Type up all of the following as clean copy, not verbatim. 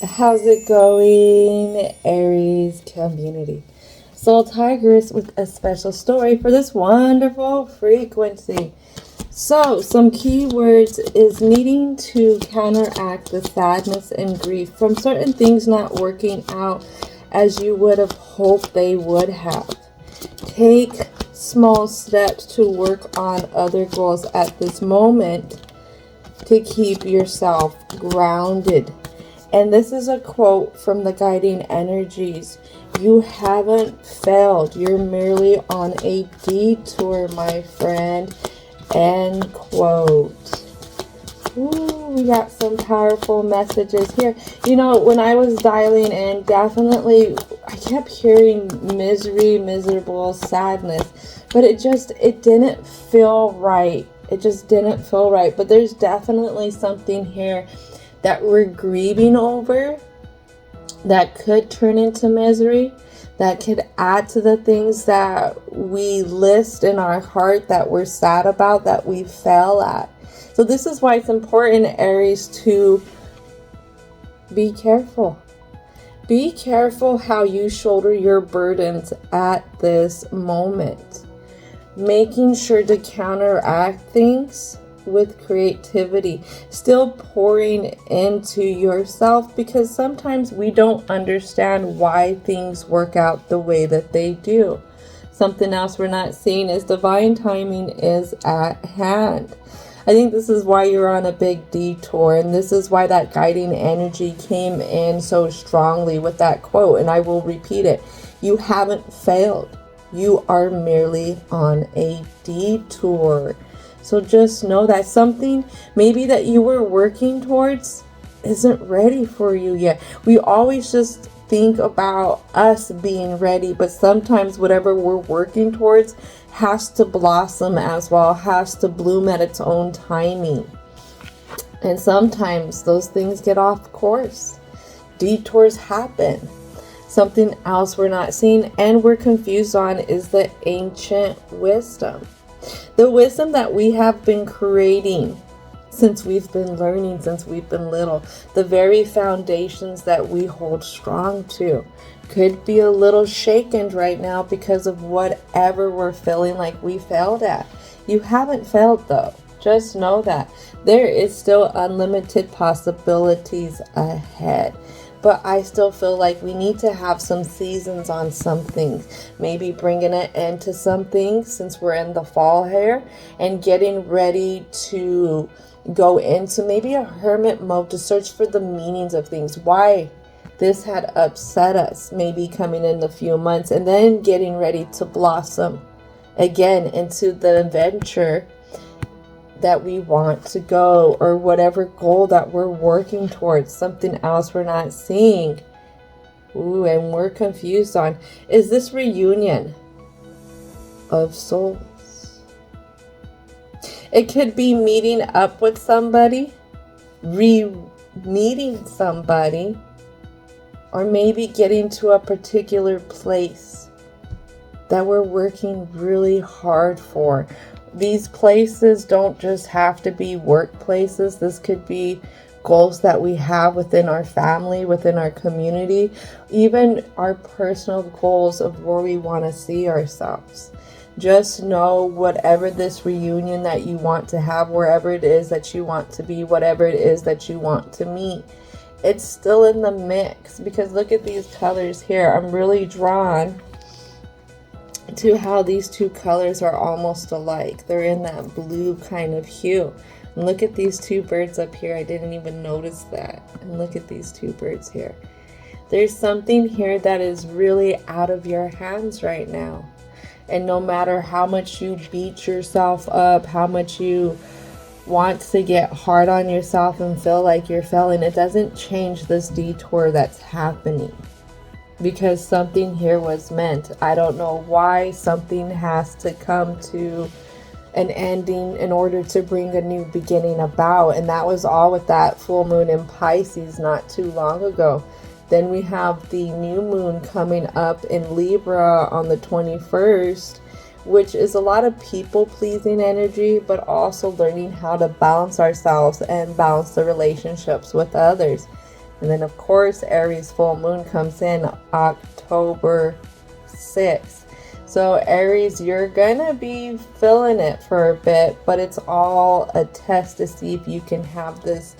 How's it going, Aries community? Soul Tigress with a special story for this wonderful frequency. So, some keywords is needing to counteract the sadness and grief from certain things not working out as you would have hoped they would have. Take small steps to work on other goals at this moment to keep yourself grounded. And this is a quote from the guiding energies. You haven't failed. You're merely on a detour, my friend. End quote. Ooh, we got some powerful messages here. You know, when I was dialing in, definitely I kept hearing misery, miserable, sadness. But it didn't feel right. It just didn't feel right. But there's definitely something here that we're grieving over that could turn into misery, that could add to the things that we list in our heart that we're sad about, that we fail at. So this is why it's important, Aries, to be careful. Be careful how you shoulder your burdens at this moment. Making sure to counteract things with creativity, still pouring into yourself, because sometimes we don't understand why things work out the way that they do. Something else we're not seeing is divine timing is at hand. I think this is why you're on a big detour, and this is why that guiding energy came in so strongly with that quote, and I will repeat it. You haven't failed. You are merely on a detour. So just know that something maybe that you were working towards isn't ready for you yet. We always just think about us being ready, but sometimes whatever we're working towards has to blossom as well, has to bloom at its own timing. And sometimes those things get off course. Detours happen. Something else we're not seeing and we're confused on is the ancient wisdom. The wisdom that we have been creating since we've been learning, since we've been little. The very foundations that we hold strong to could be a little shaken right now because of whatever we're feeling like we failed at. You haven't failed though. Just know that there is still unlimited possibilities ahead. But I still feel like we need to have some seasons on some things. Maybe bringing it into some things since we're in the fall here and getting ready to go into maybe a hermit mode to search for the meanings of things. Why this had upset us, maybe coming in a few months, and then getting ready to blossom again into the adventure that we want to go, or whatever goal that we're working towards. Something else we're not seeing. Ooh, and we're confused on is this reunion of souls. It could be meeting up with somebody, meeting somebody, or maybe getting to a particular place that we're working really hard for. These places don't just have to be workplaces. This could be goals that we have within our family, within our community, even our personal goals of where we want to see ourselves. Just know whatever this reunion that you want to have, wherever it is that you want to be, whatever it is that you want to meet, it's still in the mix. Because look at these colors here. I'm really drawn to how these two colors are almost alike. They're in that blue kind of hue. And look at these two birds up here. I didn't even notice that. And look at these two birds here. There's something here that is really out of your hands right now. And no matter how much you beat yourself up, how much you want to get hard on yourself and feel like you're failing, it doesn't change this detour that's happening. Because something here was meant. I don't know why something has to come to an ending in order to bring a new beginning about. And that was all with that full moon in Pisces not too long ago. Then we have the new moon coming up in Libra on the 21st, which is a lot of people pleasing energy, but also learning how to balance ourselves and balance the relationships with others. And then of course Aries full moon comes in October 6th. So Aries, you're gonna be feeling it for a bit, but it's all a test to see if you can have this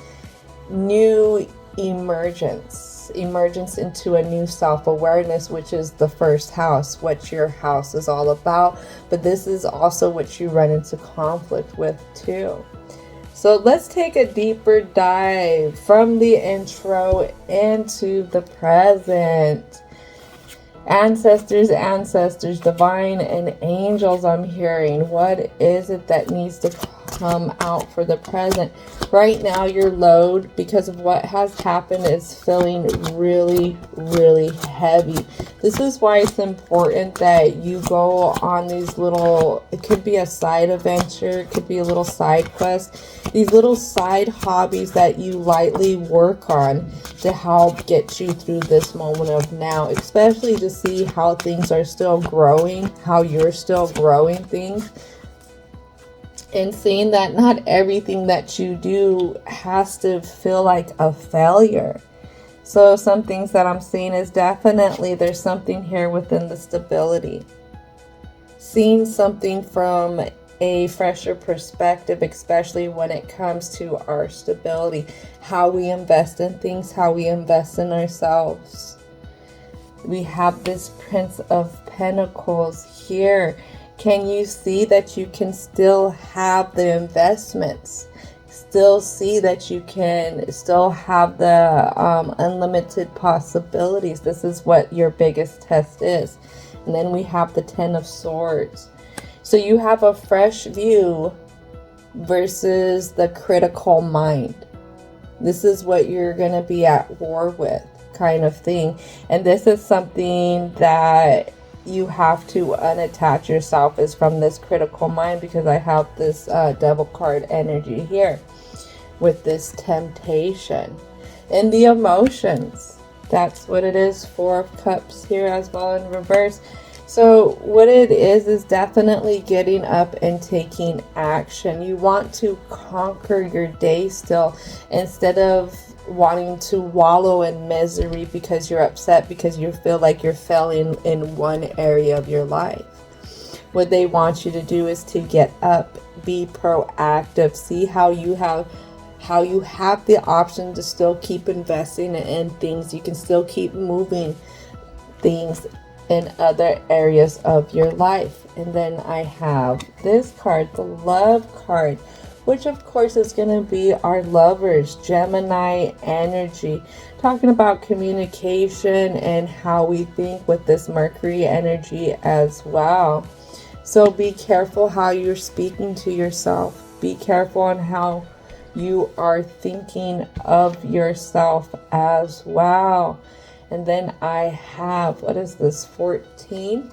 new emergence into a new self-awareness, which is the first house, what your house is all about. But this is also what you run into conflict with too. So let's take a deeper dive from the intro into the present. Ancestors, divine and angels, I'm hearing. What is it that needs to come out for the present? Right now, your load, because of what has happened, is feeling really, really heavy. This is why it's important that you go on these little, it could be a side adventure, it could be a little side quest, these little side hobbies that you lightly work on to help get you through this moment of now, especially to see how things are still growing, how you're still growing things, and seeing that not everything that you do has to feel like a failure. So some things that I'm seeing is definitely there's something here within the stability. Seeing something from a fresher perspective, especially when it comes to our stability, how we invest in things, how we invest in ourselves. We have this Prince of Pentacles here. Can you see that you can still have the investments? Still see that you can still have the unlimited possibilities. This is what your biggest test is. And then we have the Ten of Swords. So you have a fresh view versus the critical mind. This is what you're going to be at war with, kind of thing. And this is something that you have to unattach yourself is from this critical mind, because I have this devil card energy here with this temptation and the emotions. That's what it is. Four of Cups here as well in reverse. So what it is definitely getting up and taking action. You want to conquer your day still, instead of wanting to wallow in misery because you're upset because you feel like you're failing in one area of your life. What they want you to do is to get up, be proactive, see how you have the option to still keep investing in things. You can still keep moving things in other areas of your life. And then I have this card, the Love card, which of course is going to be our lovers, Gemini energy, talking about communication and how we think with this Mercury energy as well. So be careful how you're speaking to yourself. Be careful on how you are thinking of yourself as well. And then I have, what is this, 14?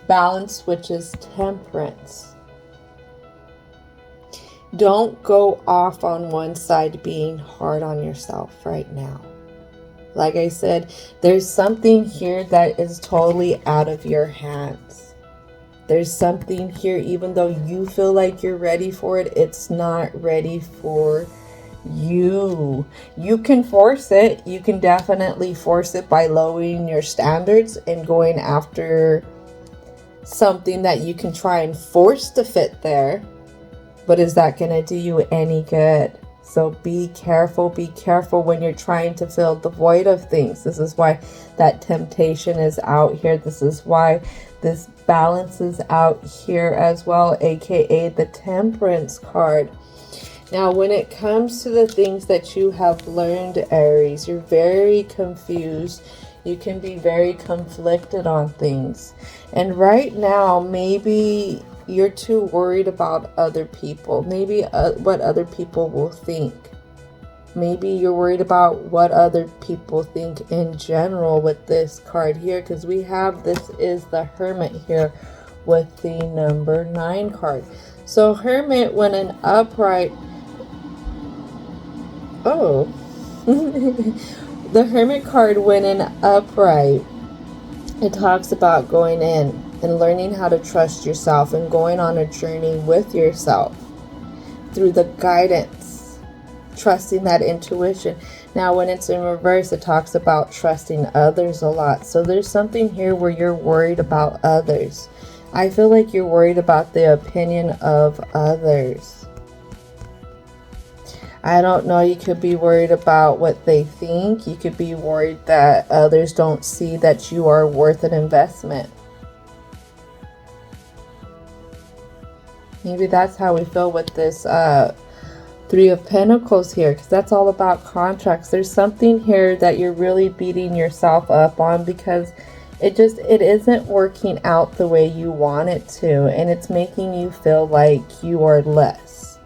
Balance, which is temperance. Don't go off on one side being hard on yourself right now. Like I said, there's something here that is totally out of your hands. There's something here, even though you feel like you're ready for it, it's not ready for you. You can force it. You can definitely force it by lowering your standards and going after something that you can try and force to fit there. But is that going to do you any good? So be careful when you're trying to fill the void of things. This is why that temptation is out here. This is why this balance is out here as well, aka the Temperance card. Now, when it comes to the things that you have learned, Aries, you're very confused. You can be very conflicted on things. And right now, maybe you're too worried about other people. Maybe what other people will think. Maybe you're worried about what other people think in general with this card here. Because we have, this is the Hermit here with the number 9 card. So Hermit, when an upright... Oh, the Hermit card, when in upright, it talks about going in and learning how to trust yourself and going on a journey with yourself through the guidance, trusting that intuition. Now, when it's in reverse, it talks about trusting others a lot. So there's something here where you're worried about others. I feel like you're worried about the opinion of others. I don't know, you could be worried about what they think. You could be worried that others don't see that you are worth an investment. Maybe that's how we feel with this Three of Pentacles here, because that's all about contracts. There's something here that you're really beating yourself up on because it isn't working out the way you want it to, and it's making you feel like you are less.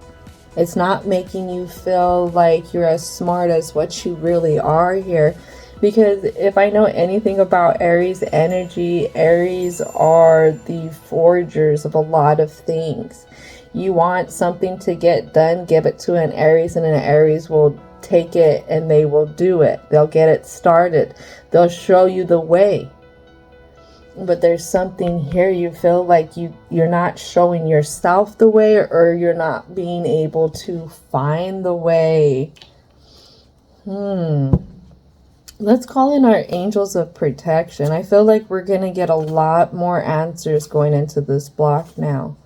It's not making you feel like you're as smart as what you really are here. Because if I know anything about Aries energy, Aries are the forgers of a lot of things. You want something to get done, give it to an Aries, and an Aries will take it and they will do it. They'll get it started. They'll show you the way. But there's something here, you feel like you're not showing yourself the way, or you're not being able to find the way. Let's call in our angels of protection. I feel like we're going to get a lot more answers going into this block now.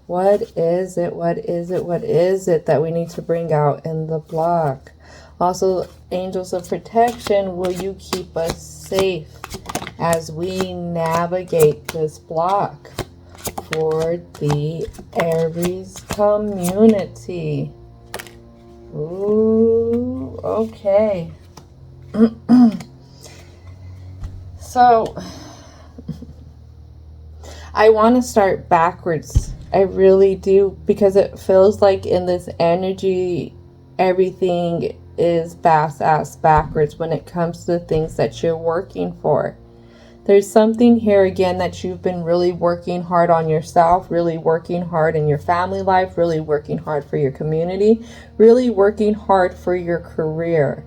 What is it? What is it? What is it that we need to bring out in the block? Also, angels of protection, will you keep us safe as we navigate this block for the Aries community? Ooh, okay. So, I want to start backwards. I really do, because it feels like in this energy, everything is bass-ass backwards when it comes to the things that you're working for. There's something here again that you've been really working hard on yourself, really working hard in your family life, really working hard for your community, really working hard for your career.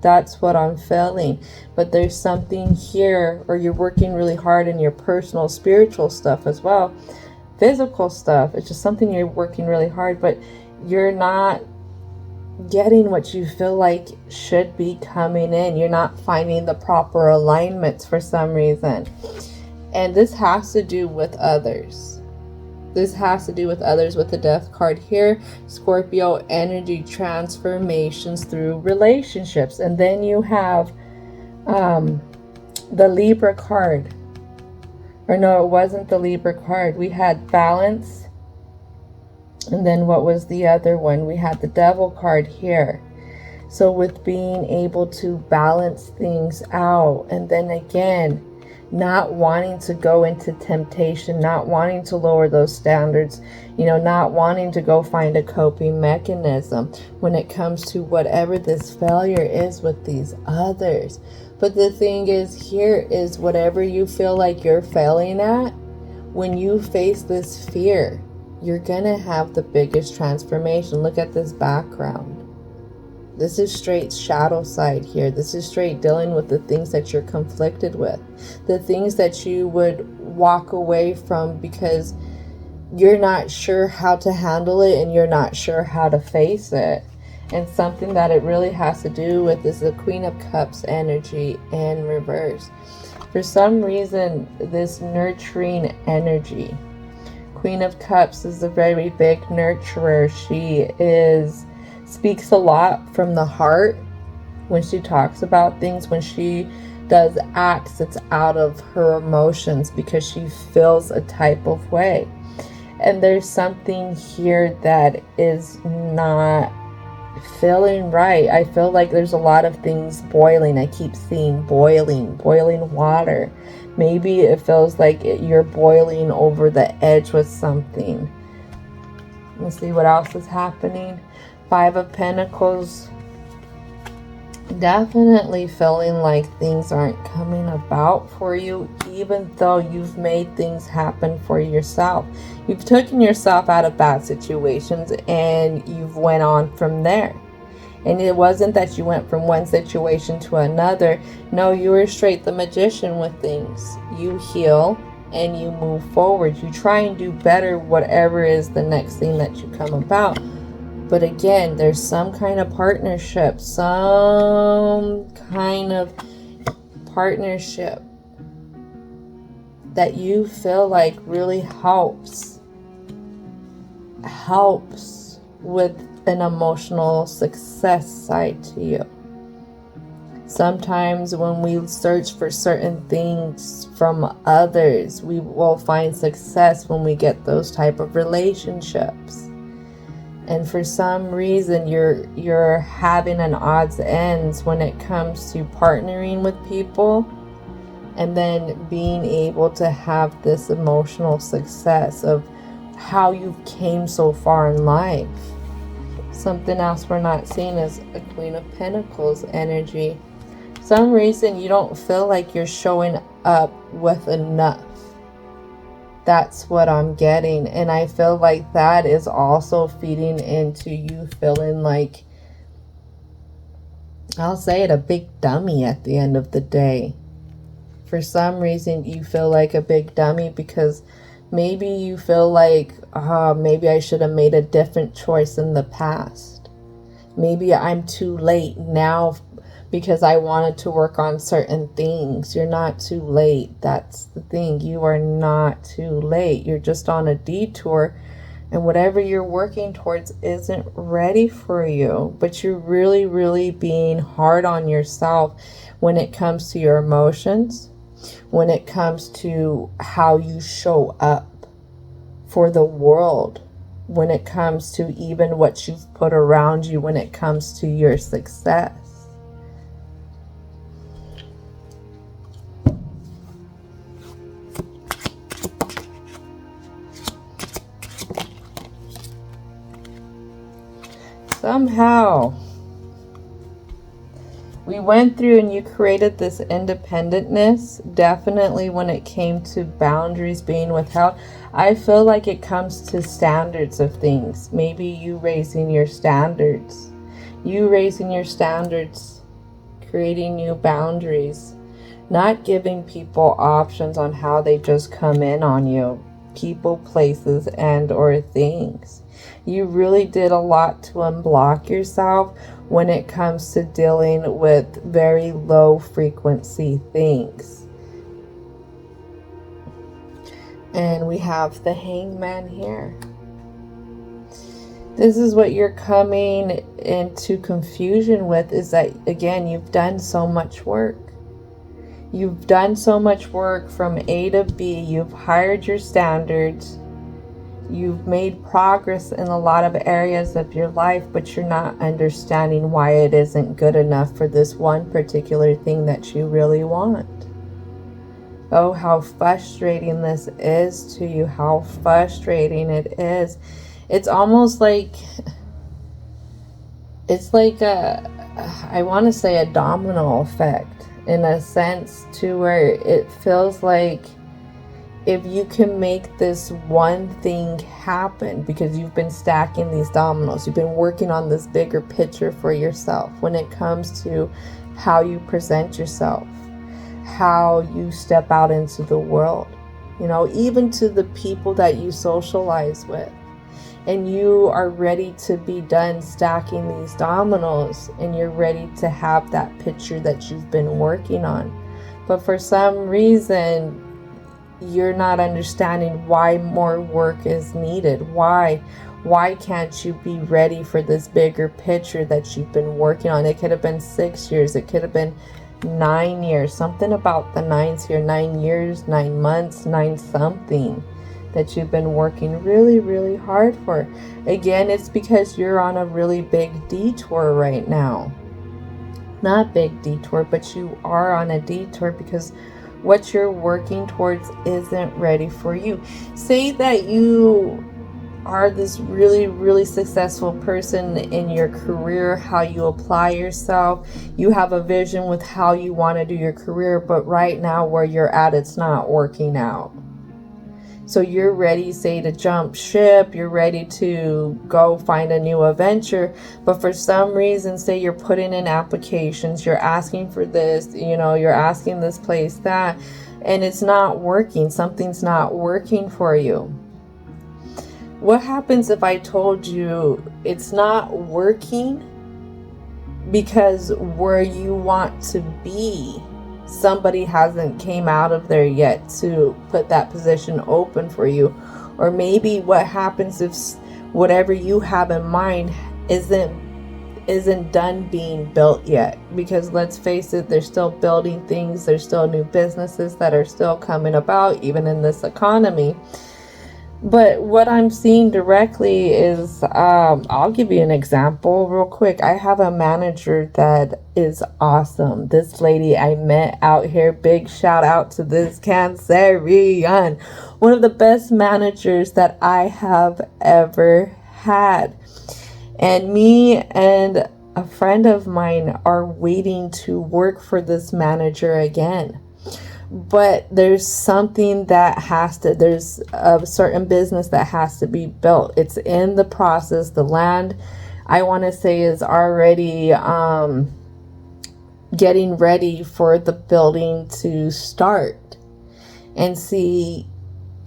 That's what I'm feeling. But there's something here, or you're working really hard in your personal, spiritual stuff as well. Physical stuff. It's just something you're working really hard, but you're not getting what you feel like should be coming in. You're not finding the proper alignments for some reason. And this has to do with others. This has to do with others with the Death card here. Scorpio energy, transformations through relationships. And then you have the Libra card. Or no, it wasn't the Libra card. We had balance. And then what was the other one? We had the Devil card here. So with being able to balance things out. And then again, not wanting to go into temptation, not wanting to lower those standards, not wanting to go find a coping mechanism when it comes to whatever this failure is with these others. But the thing is, here is whatever you feel like you're failing at, when you face this fear, you're gonna have the biggest transformation. Look at this background. This is straight shadow side here. This is straight dealing with the things that you're conflicted with. The things that you would walk away from because you're not sure how to handle it and you're not sure how to face it. And something that it really has to do with is the Queen of Cups energy in reverse. For some reason, this nurturing energy. Queen of Cups is a very big nurturer. She speaks a lot from the heart when she talks about things. When she does acts, it's out of her emotions because she feels a type of way. And there's something here that is not feeling right. I feel like there's a lot of things boiling. I keep seeing boiling water. Maybe it feels like you're boiling over the edge with something. Let's see what else is happening. Five of Pentacles. Definitely feeling like things aren't coming about for you, even though you've made things happen for yourself. You've taken yourself out of bad situations and you've went on from there. And it wasn't that you went from one situation to another. No, you were straight the magician with things. You heal and you move forward. You try and do better, whatever is the next thing that you come about. But again, there's some kind of partnership, that you feel like really helps with an emotional success side to you. Sometimes when we search for certain things from others, we will find success when we get those type of relationships. And for some reason, you're having an odds ends when it comes to partnering with people and then being able to have this emotional success of how you came so far in life. Something else we're not seeing is a Queen of Pentacles energy. Some reason you don't feel like you're showing up with enough. That's what I'm getting. And I feel like that is also feeding into you feeling like, I'll say it, a big dummy at the end of the day. For some reason you feel like a big dummy because maybe you feel like, maybe I should have made a different choice in the past. Maybe I'm too late now because I wanted to work on certain things. You're not too late. That's the thing. You are not too late. You're just on a detour, and whatever you're working towards isn't ready for you. But you're really, really being hard on yourself when it comes to your emotions, when it comes to how you show up for the world, when it comes to even what you've put around you, when it comes to your success. Somehow we went through and you created this independentness. Definitely when it came to boundaries being withheld, I feel like it comes to standards of things. Maybe you raising your standards. Creating new boundaries. Not giving people options on how they just come in on you. People, places, and or things. You really did a lot to unblock yourself when it comes to dealing with very low frequency things. And we have the Hangman here. This is what you're coming into confusion with, is that, again, you've done so much work. You've done so much work from A to B. You've hired your standards. You've made progress in a lot of areas of your life, but you're not understanding why it isn't good enough for this one particular thing that you really want. Oh, how frustrating this is to you. How frustrating it is. It's almost like, it's like I want to say a domino effect in a sense, to where it feels like if you can make this one thing happen, because you've been stacking these dominoes, you've been working on this bigger picture for yourself when it comes to how you present yourself, how you step out into the world, you know, even to the people that you socialize with, and you are ready to be done stacking these dominoes, and you're ready to have that picture that you've been working on. But for some reason, you're not understanding why more work is needed. Why can't you be ready for this bigger picture that you've been working on? It could have been 6 years. It could have been 9 years. Something about the nines here. 9 years, 9 months, 9 something that you've been working really, really hard for. Again, it's because you're on a really big detour right now. Not big detour, but you are on a detour because what you're working towards isn't ready for you. Say that you are this really, really successful person in your career, how you apply yourself. You have a vision with how you want to do your career, but right now where you're at, it's not working out. So you're ready, say, to jump ship, you're ready to go find a new adventure, but for some reason, say you're putting in applications, you're asking for this, you know, you're asking this place, that, and it's not working. Something's not working for you. What happens if I told you it's not working because where you want to be, somebody hasn't came out of there yet to put that position open for you? Or maybe what happens if whatever you have in mind isn't done being built yet? Because let's face it, they're still building things, there's still new businesses that are still coming about even in this economy. But what I'm seeing directly is, I'll give you an example real quick. I have a manager that is awesome. This lady I met out here, big shout out to this Cancerian. One of the best managers that I have ever had. And me and a friend of mine are waiting to work for this manager again. But there's something that there's a certain business that has to be built. It's in the process. The land, I want to say, is already getting ready for the building to start. And see,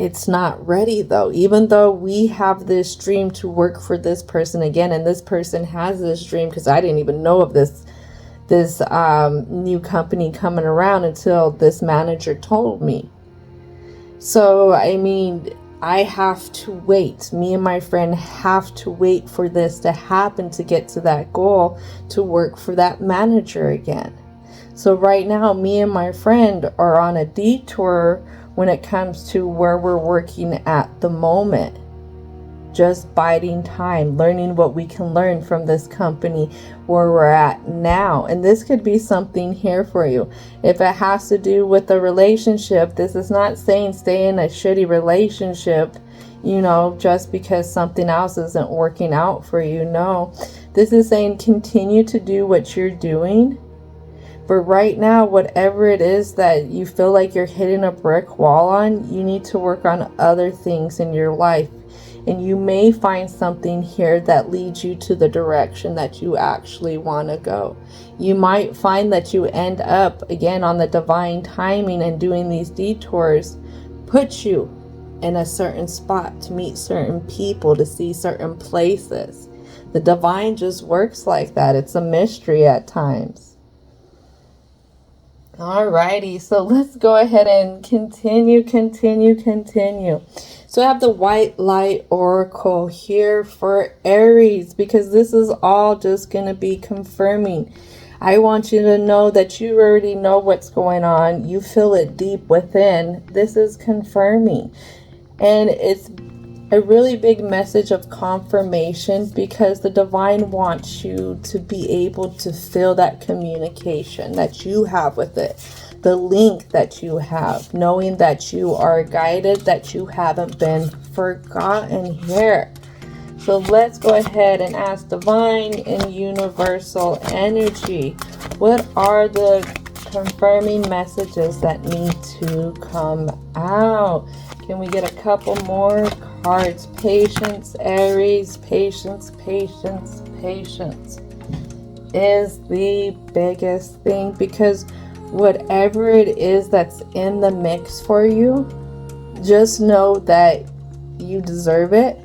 it's not ready though. Even though we have this dream to work for this person again, and this person has this dream, because I didn't even know of this new company coming around until this manager told me. So, I mean, I have to wait. Me and my friend have to wait for this to happen to get to that goal, to work for that manager again. So right now, me and my friend are on a detour when it comes to where we're working at the moment. Just biding time, learning what we can learn from this company where we're at now. And this could be something here for you. If it has to do with a relationship, this is not saying stay in a shitty relationship, just because something else isn't working out for you. No, this is saying continue to do what you're doing. But right now, whatever it is that you feel like you're hitting a brick wall on, you need to work on other things in your life. And you may find something here that leads you to the direction that you actually want to go. You might find that you end up, again, on the divine timing, and doing these detours put you in a certain spot to meet certain people, to see certain places. The divine just works like that. It's a mystery at times. Alrighty, so let's go ahead and continue. So I have the White Light Oracle here for Aries, because this is all just going to be confirming. I want you to know that you already know what's going on. You feel it deep within. This is confirming. And it's a really big message of confirmation, because the divine wants you to be able to feel that communication that you have with it, the link that you have, knowing that you are guided, that you haven't been forgotten here. So let's go ahead and ask divine and universal energy, what are the confirming messages that need to come out? Can we get a couple more cards? Patience, Aries, patience is the biggest thing, because whatever it is that's in the mix for you, just know that you deserve it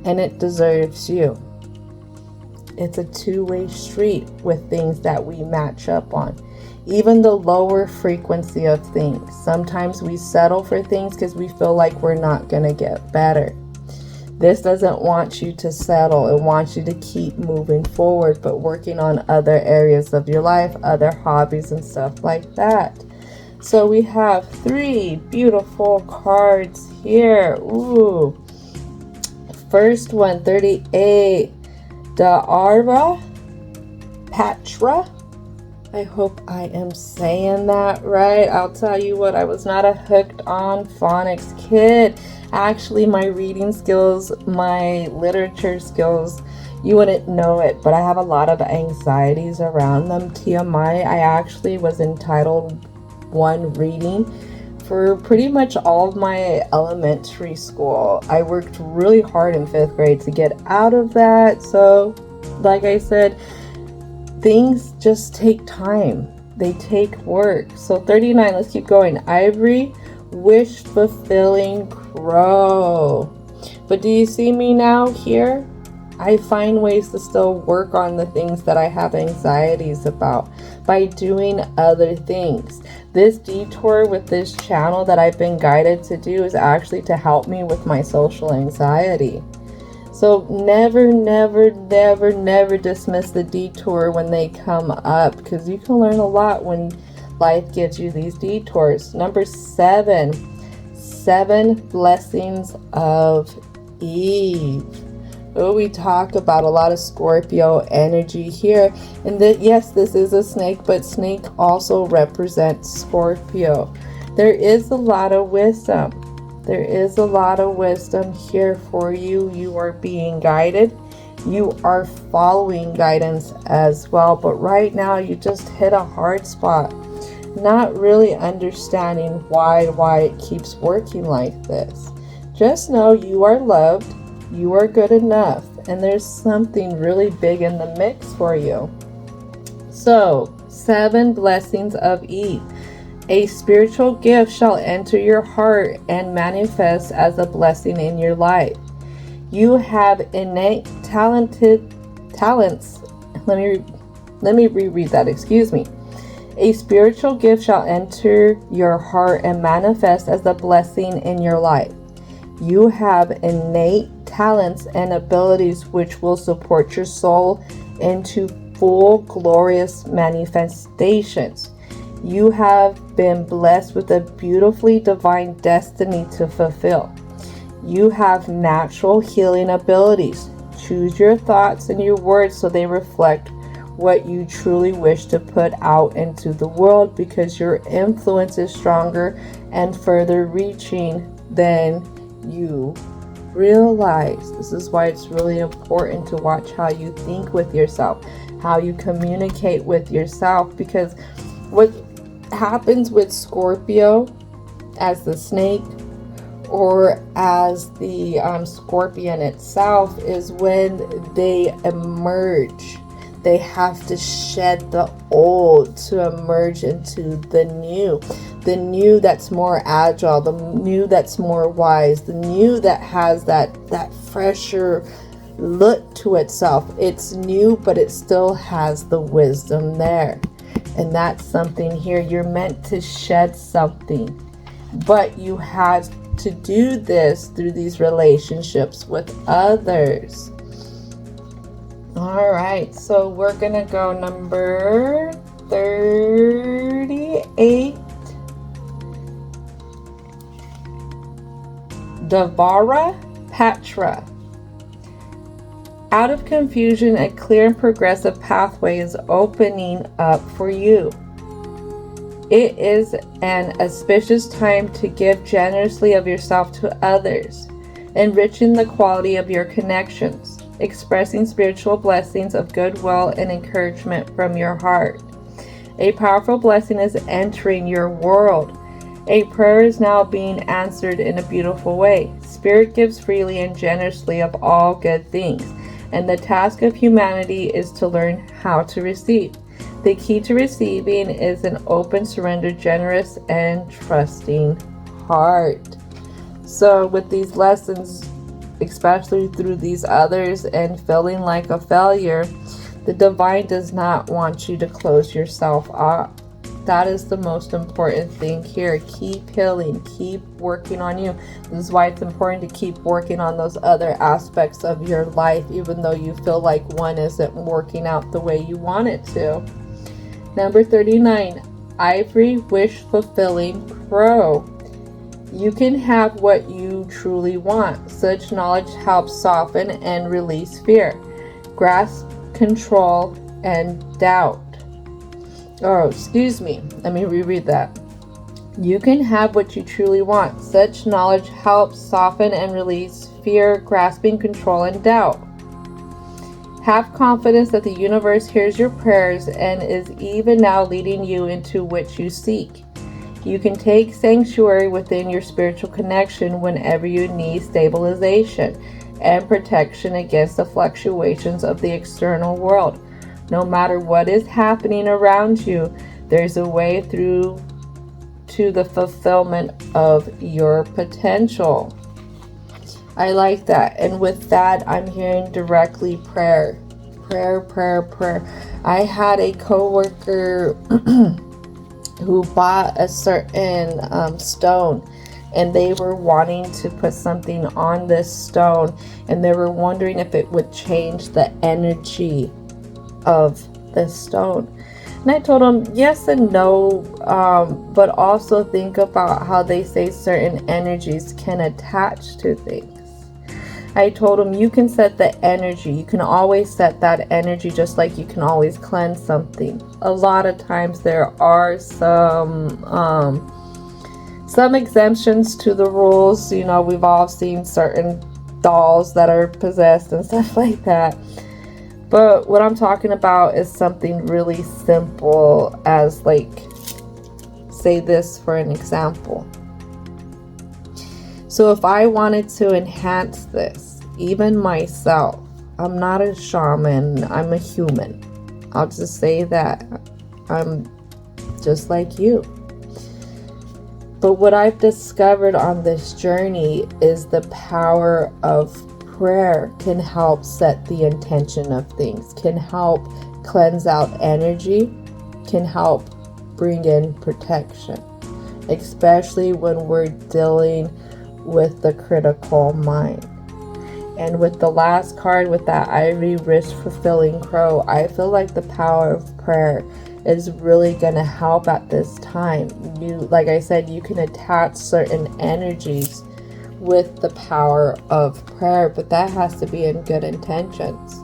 and it deserves you. It's a two-way street with things that we match up on. Even the lower frequency of things. Sometimes we settle for things because we feel like we're not going to get better. This doesn't want you to settle. It wants you to keep moving forward, but working on other areas of your life, other hobbies and stuff like that. So we have 3 beautiful cards here. Ooh. First one, 38. Da'ara Patra. I hope I am saying that right. I'll tell you what, I was not a hooked on phonics kid. Actually, my reading skills, my literature skills, you wouldn't know it, but I have a lot of anxieties around them. TMI, I actually was in Title 1 reading for pretty much all of my elementary school. I worked really hard in 5th grade to get out of that. So, like I said, things just take time. They take work. So 39, let's keep going. Ivory, wish fulfilling crow. But do you see me now here? I find ways to still work on the things that I have anxieties about by doing other things. This detour with this channel that I've been guided to do is actually to help me with my social anxiety. So never, never, never, never dismiss the detour when they come up, because you can learn a lot when life gives you these detours. Number 7, 7 blessings of Eve. Oh, we talk about a lot of Scorpio energy here. And yes, this is a snake, but snake also represents Scorpio. There is a lot of wisdom. There is a lot of wisdom here for you. You are being guided. You are following guidance as well. But right now, you just hit a hard spot. Not really understanding why it keeps working like this. Just know you are loved. You are good enough, and there's something really big in the mix for you. So, 7 blessings of Eve. A spiritual gift shall enter your heart and manifest as a blessing in your life. You have innate talents. Let me reread that. Excuse me. A spiritual gift shall enter your heart and manifest as a blessing in your life. You have innate talents and abilities which will support your soul into full glorious manifestations. You have been blessed with a beautifully divine destiny to fulfill. You have natural healing abilities. Choose your thoughts and your words so they reflect what you truly wish to put out into the world, because your influence is stronger and further reaching than you realize. This is why it's really important to watch how you think with yourself, how you communicate with yourself, because what happens with Scorpio as the snake or as the scorpion itself is when they emerge, they have to shed the old to emerge into the new that's more agile, the new that's more wise, the new that has that fresher look to itself. It's new, but it still has the wisdom there. And that's something here. You're meant to shed something, but you have to do this through these relationships with others. All right, so we're gonna go number 38. Devara Patra. Out of confusion, a clear and progressive pathway is opening up for you. It is an auspicious time to give generously of yourself to others, enriching the quality of your connections, expressing spiritual blessings of goodwill and encouragement from your heart. A powerful blessing is entering your world. A prayer is now being answered in a beautiful way. Spirit gives freely and generously of all good things, and the task of humanity is to learn how to receive. The key to receiving is an open, surrender, generous, and trusting heart. So with these lessons, especially through these others and feeling like a failure, the divine does not want you to close yourself up. That is the most important thing here. Keep healing, keep working on you. This is why it's important to keep working on those other aspects of your life, even though you feel like one isn't working out the way you want it to. Number 39, Ivory Wish Fulfilling Crow. You can have what you truly want. Such knowledge helps soften and release fear, grasp, control, and doubt. Oh, excuse me. Let me reread that. You can have what you truly want. Such knowledge helps soften and release fear, grasping, control, and doubt. Have confidence that the universe hears your prayers and is even now leading you into which you seek. You can take sanctuary within your spiritual connection whenever you need stabilization and protection against the fluctuations of the external world. No matter what is happening around you, there's a way through to the fulfillment of your potential. I like that. And with that, I'm hearing directly prayer. Prayer, prayer, prayer. I had a coworker who bought a certain stone, and they were wanting to put something on this stone, and they were wondering if it would change the energy of this stone. And I told them yes and no, but also think about how they say certain energies can attach to things. I told him you can set the energy. You can always set that energy, just like you can always cleanse something. A lot of times there are some exemptions to the rules. You know, we've all seen certain dolls that are possessed and stuff like that. But what I'm talking about is something really simple as, like, say this for an example. So if I wanted to enhance this, even myself, I'm not a shaman, I'm a human. I'll just say that. I'm just like you. But what I've discovered on this journey is the power of prayer can help set the intention of things, can help cleanse out energy, can help bring in protection, especially when we're dealing with the critical mind. And with the last card, with that ivory wrist fulfilling crow, I feel like the power of prayer is really going to help at this time. You, like I said, you can attach certain energies with the power of prayer, but that has to be in good intentions.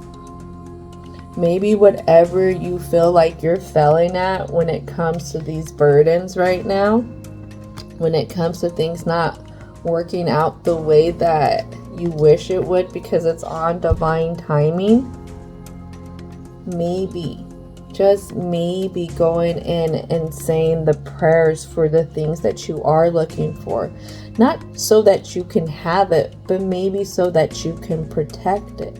Maybe whatever you feel like you're failing at when it comes to these burdens right now, when it comes to things not working out the way that you wish it would because it's on divine timing, maybe, just maybe going in and saying the prayers for the things that you are looking for. Not so that you can have it, but maybe so that you can protect it.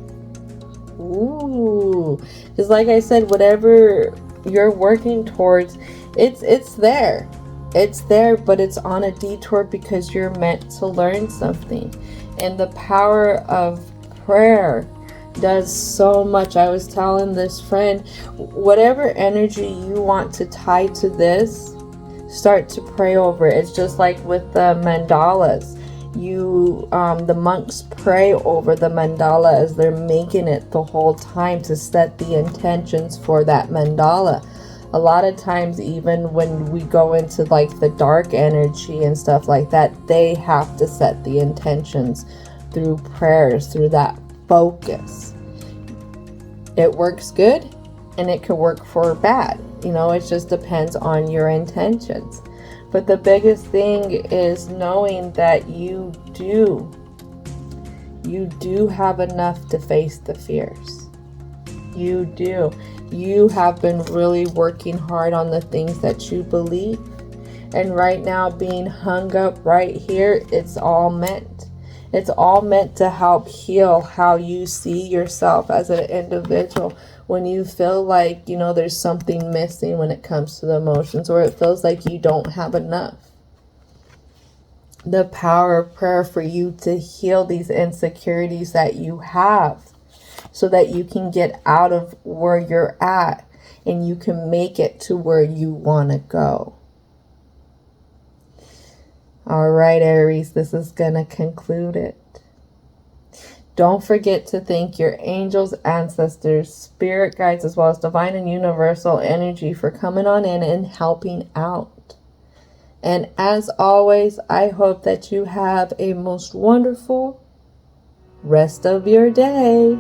Ooh, because like I said, whatever you're working towards, it's there. It's there, but it's on a detour because you're meant to learn something. And the power of prayer does so much. I was telling this friend, whatever energy you want to tie to this, start to pray over it. It's just like with the mandalas. The monks pray over the mandala as they're making it the whole time to set the intentions for that mandala. A lot of times, even when we go into like the dark energy and stuff like that, they have to set the intentions through prayers, through that focus. It works good and it can work for bad. You know, it just depends on your intentions. But the biggest thing is knowing that you do have enough to face the fears. You do. You have been really working hard on the things that you believe. And right now, being hung up right here, it's all meant. It's all meant to help heal how you see yourself as an individual. When you feel like, you know, there's something missing when it comes to the emotions, or it feels like you don't have enough. The power of prayer for you to heal these insecurities that you have, so that you can get out of where you're at and you can make it to where you want to go. All right, Aries, this is going to conclude it. Don't forget to thank your angels, ancestors, spirit guides, as well as divine and universal energy for coming on in and helping out. And as always, I hope that you have a most wonderful rest of your day.